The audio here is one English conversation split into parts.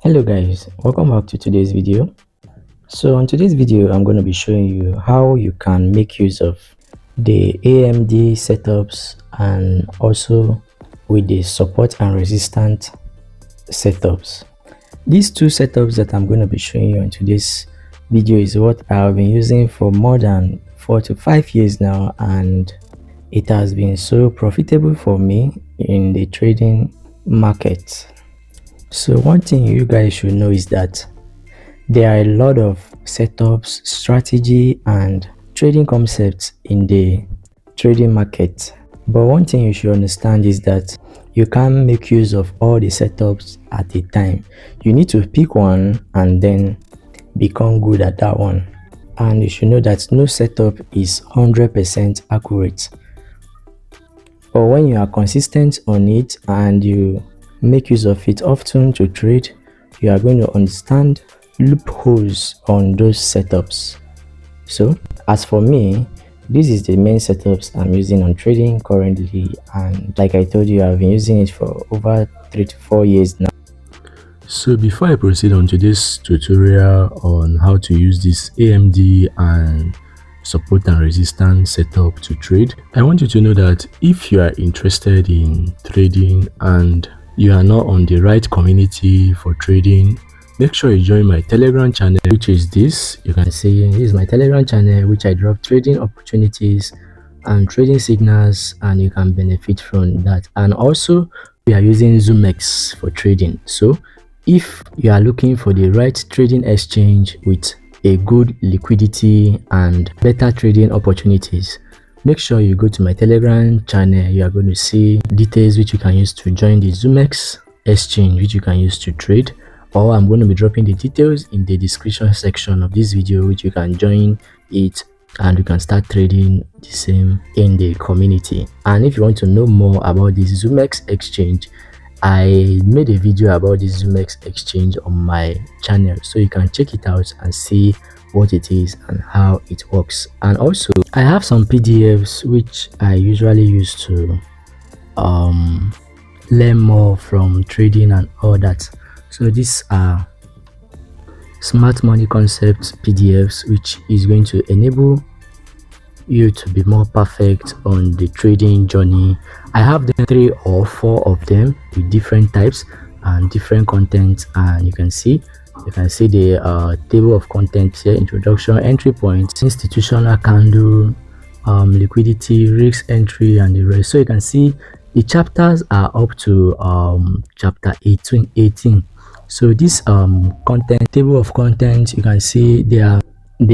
Hello guys, welcome back to today's video. So on today's video I'm going to be showing you how you can make use of the AMD setups and also with the support and resistance setups. These two setups that I'm going to be showing you on today's video is what I've been using for more than 4 to 5 years now, and it has been so profitable for me in the trading market. So one thing you guys should know is that there are a lot of setups, strategy and trading concepts in the trading market. But one thing you should understand is that you can't make use of all the setups at a time. You need to pick one and then become good at that one. And you should know that no setup is 100% accurate. But when you are consistent on it and you make use of it often to trade, you are going to understand loopholes on those setups. So as for me, this is the main setups I'm using on trading currently, and like I told you, I've been using it for over 3 to 4 years now. So before I proceed on to this tutorial on how to use this AMD and support and resistance setup to trade, I want you to know that if you are interested in trading and you are not on the right community for trading, make sure you join my Telegram channel, which is this. You can see this is my Telegram channel, which I drop trading opportunities and trading signals, and you can benefit from that. And also we are using ZoomX for trading. So if you are looking for the right trading exchange with a good liquidity and better trading opportunities, make sure you go to my Telegram channel. You are going to see details which you can use to join the ZoomX exchange, which you can use to trade, or I'm going to be dropping the details in the description section of this video, which you can join it and you can start trading the same in the community. And if you want to know more about this ZoomX exchange, I made a video about this ZoomX exchange on my channel, so you can check it out and see what it is and how it works. And also I have some PDFs which I usually use to learn more from trading and all that. So these are smart money concepts PDFs, which is going to enable you to be more perfect on the trading journey. I have the 3 or 4 of them with different types and different content, and you can see the table of contents here: introduction, entry points, institutional candle, liquidity, risk entry, and the rest. So you can see the chapters are up to chapter 18. So this content table of contents, you can see they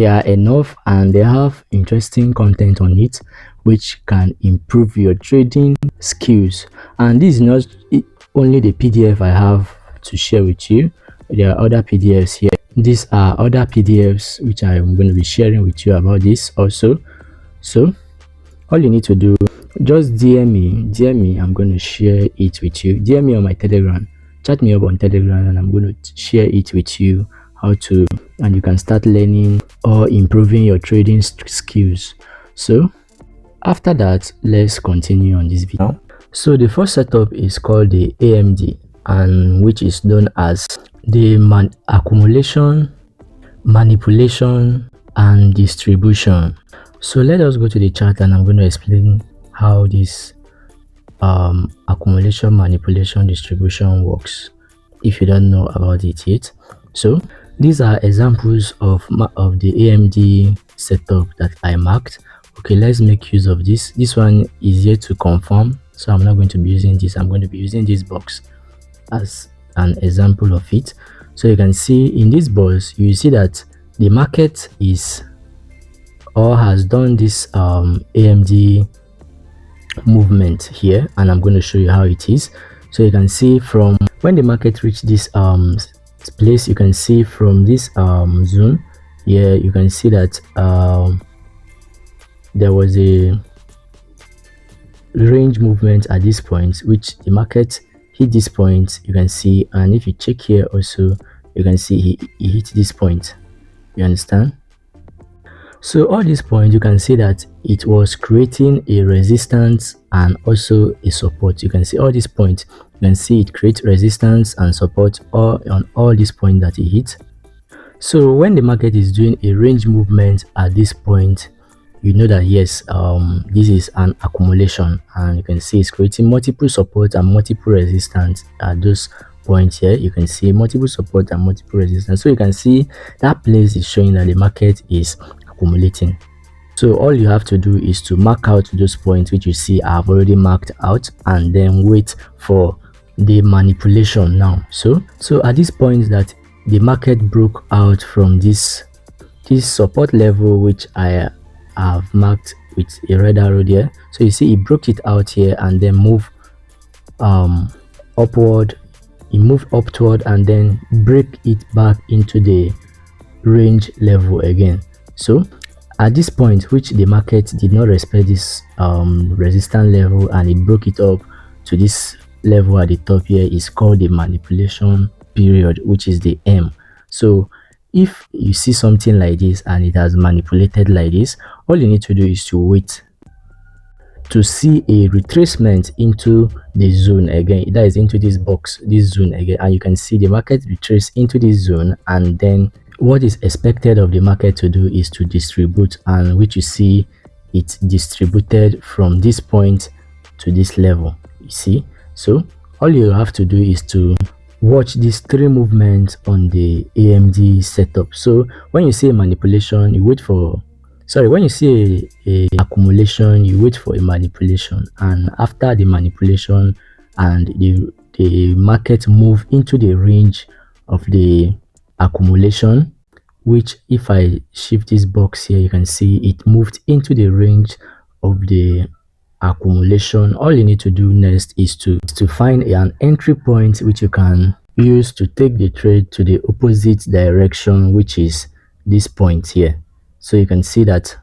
are enough and they have interesting content on it which can improve your trading skills. And this is not only the PDF I have to share with you. There are other PDFs here. These are other PDFs which I'm going to be sharing with you about this also. So all you need to do, just DM me. I'm going to share it with you. DM me on my Telegram, chat me up on Telegram, and I'm going to share it with you how to, and you can start learning or improving your trading skills. So after that, let's continue on this video. So the first setup is called the AMD, and which is known as the accumulation, manipulation and distribution. So let us go to the chart and I'm going to explain how this accumulation, manipulation, distribution works if you don't know about it yet. So these are examples of the AMD setup that I marked. Okay, let's make use of this. This one is yet to confirm, so I'm not going to be using this. I'm going to be using this box as an example of it. So you can see in this box, you see that the market is or has done this AMD movement here, and I'm going to show you how it is. So you can see from when the market reached this place, you can see from this zone here, you can see that there was a range movement at this point, which the market hit this point, you can see. And if you check here also, you can see he hit this point. You understand? So all these points, you can see that it was creating a resistance and also a support. You can see all these points, you can see it creates resistance and support all on all these points that it hit. So when the market is doing a range movement at this point, you know that yes, this is an accumulation, and you can see it's creating multiple support and multiple resistance at those points here. You can see multiple support and multiple resistance. So you can see that place is showing that the market is accumulating. So all you have to do is to mark out those points which you see I've already marked out, and then wait for the manipulation now. So at this point that the market broke out from this support level which I have marked with a red arrow there. So you see it broke it out here and then move upward. It moved upward and then break it back into the range level again. So at this point, which the market did not respect this resistance level and it broke it up to this level at the top here, is called the manipulation period, which is the M. So if you see something like this and it has manipulated like this, all you need to do is to wait to see a retracement into the zone again, that is into this box, this zone again, and you can see the market retrace into this zone, and then what is expected of the market to do is to distribute, and which you see it distributed from this point to this level, you see. So all you have to do is to watch these three movements on the AMD setup. So when you see a manipulation, you wait for when you see a accumulation, you wait for a manipulation, and after the manipulation and the market move into the range of the accumulation, which if I shift this box here, you can see it moved into the range of the accumulation. All you need to do next is to find an entry point which you can use to take the trade to the opposite direction, which is this point here. So you can see that,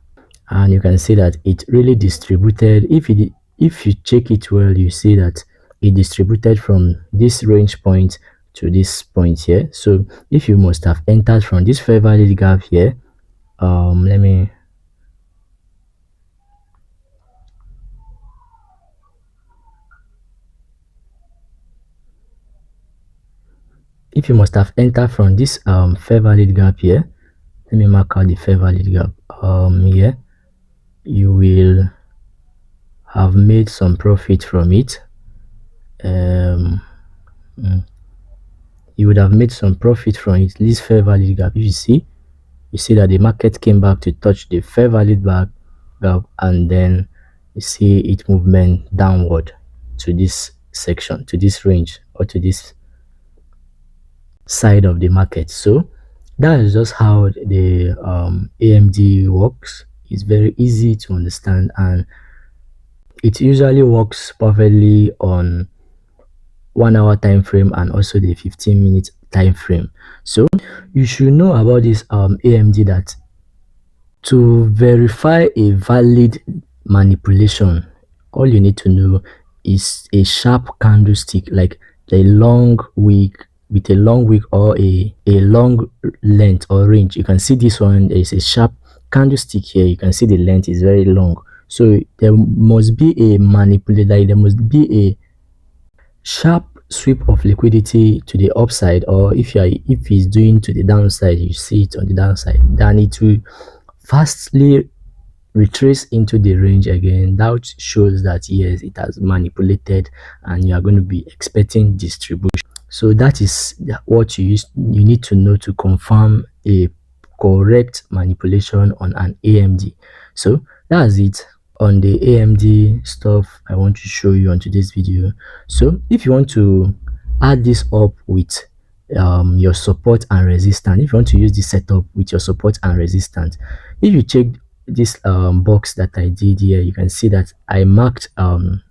and you can see that it really distributed. If you check it well, you see that it distributed from this range point to this point here. So if you must have entered from this fair value gap here, if you must have entered from this fair value gap here, let me mark out the fair value gap here, you will have made some profit from it. You would have made some profit from it, this fair value gap. If you see that the market came back to touch the fair value gap, and then you see it movement downward to this section, to this range, or to this side of the market. So that is just how the AMD works. It's very easy to understand, and it usually works perfectly on 1 hour time frame and also the 15-minute time frame. So you should know about this AMD, that to verify a valid manipulation, all you need to know is a sharp candlestick, like a long wick, with a long wick or a long length or range. You can see this one, there is a sharp candlestick here. You can see the length is very long. So there must be a manipulator, there must be a sharp sweep of liquidity to the upside, or if it's doing to the downside, you see it on the downside, then it will fastly retrace into the range again. That shows that yes, it has manipulated and you are going to be expecting distribution. So that is what you need to know to confirm a correct manipulation on an AMD. So that's it on the AMD stuff I want to show you on today's video. So if you want to add this up with your support and resistance, if you want to use this setup with your support and resistance, if you check this box that I did here, you can see that I marked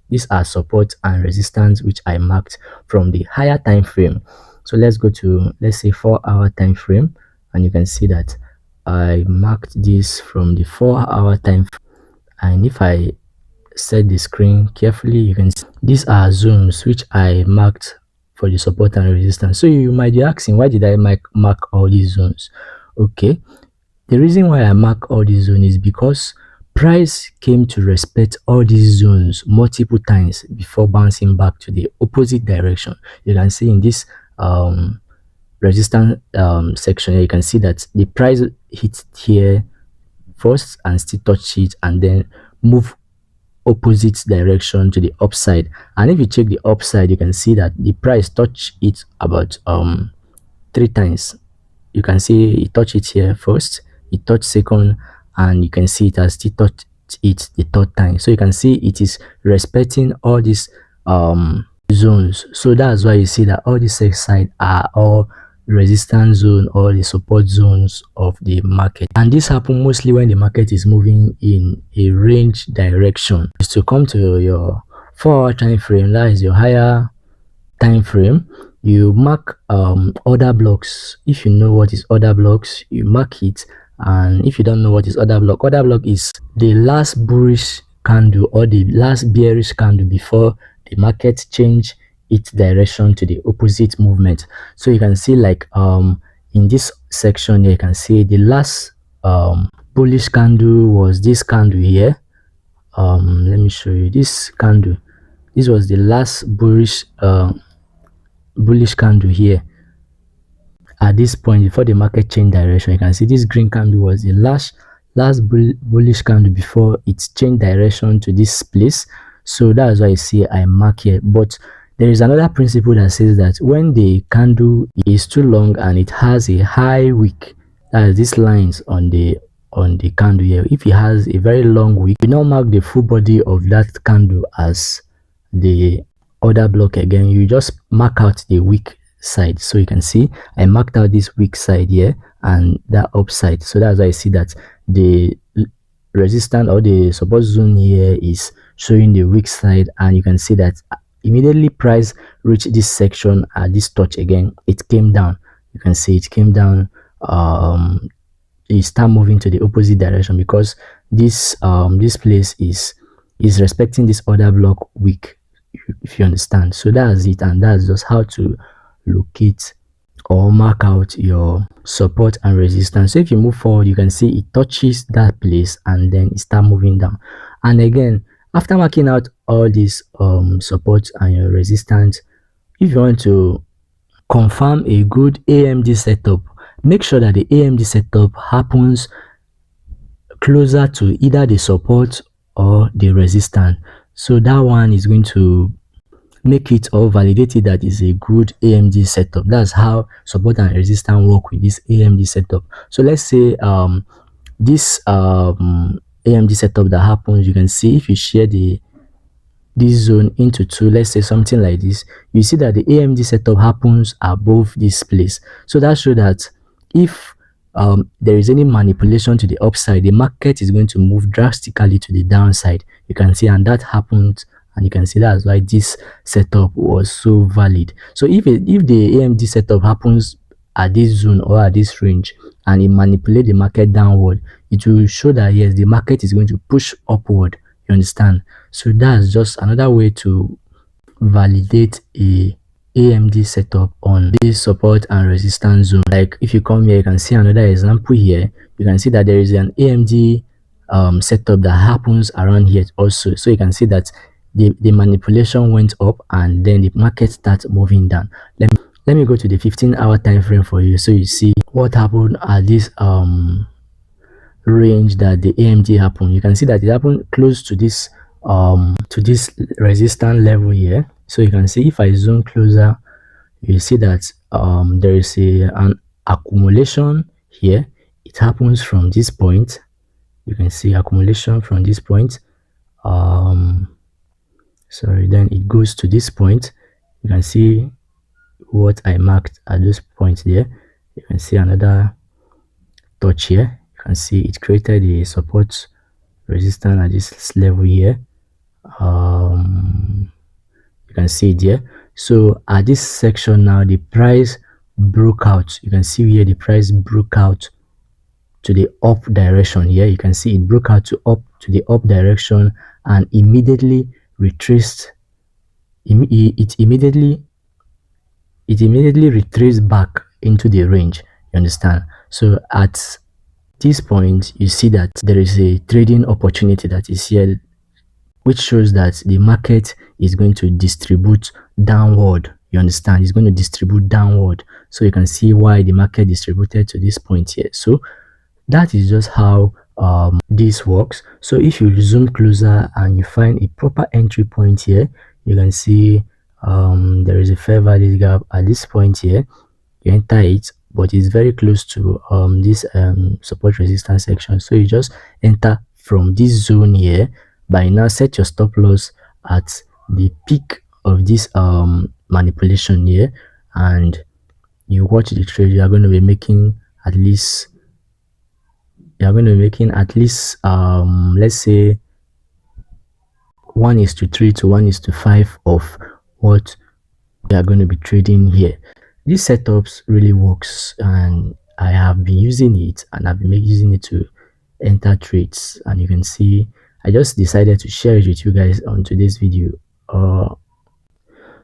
these are support and resistance, which I marked from the higher time frame. So let's go to, let's say, 4-hour time frame, and you can see that I marked this from the 4-hour time frame. And if I set the screen carefully, you can see these are zones which I marked for the support and resistance. So you might be asking, why did I mark all these zones? Okay, The reason why I mark all these zones is because price came to respect all these zones multiple times before bouncing back to the opposite direction. You can see in this resistance section here, you can see that the price hit here first and still touch it and then move opposite direction to the upside. And if you check the upside, you can see that the price touch it about 3 times. You can see it touch it here first, it touch second, and you can see it has still touched it the third time. So you can see it is respecting all these zones. So that's why you see that all these six sides are all resistance zone or the support zones of the market. And this happens mostly when the market is moving in a range direction. Is to come to your 4-hour time frame, that is your higher time frame. You mark order blocks. If you know what is order blocks, you mark it. And if you don't know what is order block is the last bullish candle or the last bearish candle before the market change its direction to the opposite movement. So you can see like in this section here, you can see the last bullish candle was this candle here. Let me show you this candle. This was the last bullish candle here. At this point before the market change direction, you can see this green candle was the last bullish candle before it changed direction to this place. So that's why I see I mark here. But there is another principle that says that when the candle is too long and it has a high wick, that is these lines on the candle here, if it has a very long wick, you now mark the full body of that candle as the order block again. You just mark out the wick side. So you can see I marked out this weak side here and that upside. So that's why I see that the resistance or the support zone here is showing the weak side, and you can see that immediately price reached this section at this touch again, it came down. You can see it came down. It start moving to the opposite direction because this place is respecting this order block weak, if you understand. So that's it, and that's just how to locate or mark out your support and resistance. So if you move forward, you can see it touches that place and then it start moving down. And again, after marking out all these support and your resistance, if you want to confirm a good AMD setup, make sure that the AMD setup happens closer to either the support or the resistance. So that one is going to make it or validate it that is a good AMD setup. That's how support and resistance work with this AMD setup. So let's say this AMD setup that happens, you can see if you share this zone into two, let's say something like this, you see that the AMD setup happens above this place. So that shows that if there is any manipulation to the upside, the market is going to move drastically to the downside. You can see, and that happened. And you can see that's why this setup was so valid. So if the AMD setup happens at this zone or at this range and it manipulates the market downward, it will show that yes, the market is going to push upward. You understand? So that's just another way to validate a AMD setup on this support and resistance zone. Like if you come here, you can see another example here. You can see that there is an AMD setup that happens around here also. So you can see that the manipulation went up and then the market starts moving down. Let me go to the 15-hour time frame for you so you see what happened at this range that the AMD happened. You can see that it happened close to this resistance level here. So you can see if I zoom closer, you see that there is an accumulation here. It happens from this point. You can see accumulation from this point. Sorry, then it goes to this point. You can see what I marked at this point there. You can see another touch here. You can see it created a support resistance at this level here. You can see it here. So at this section now, the price broke out. You can see here the price broke out to the up direction here. You can see it broke out to the up direction and immediately retraced. It immediately retraced back into the range. You understand? So at this point, you see that there is a trading opportunity that is here, which shows that the market is going to distribute downward. You understand? It's going to distribute downward. So you can see why the market distributed to this point here. So that is just how this works. So if you zoom closer and you find a proper entry point here, you can see there is a fair value gap at this point here. You enter it, but it's very close to this support resistance section. So you just enter from this zone here. By now, set your stop loss at the peak of this manipulation here, and you watch the trade. You are going to be making at least let's say 1:3 to 1:5 of what we are going to be trading here. This setups really works, and I have been using it, and I've been using it to enter trades. And you can see I just decided to share it with you guys on today's video.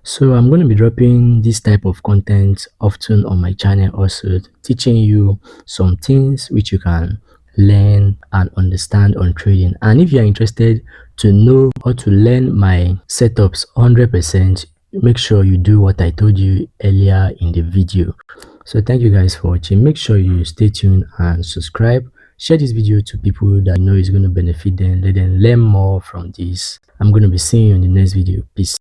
So I'm going to be dropping this type of content often on my channel, also teaching you some things which you can learn and understand on trading. And if you are interested to know how to learn my setups 100%, make sure you do what I told you earlier in the video. So thank you guys for watching. Make sure you stay tuned and subscribe. Share this video to people that you know is going to benefit them. Let them learn more from this. I'm going to be seeing you in the next video. Peace.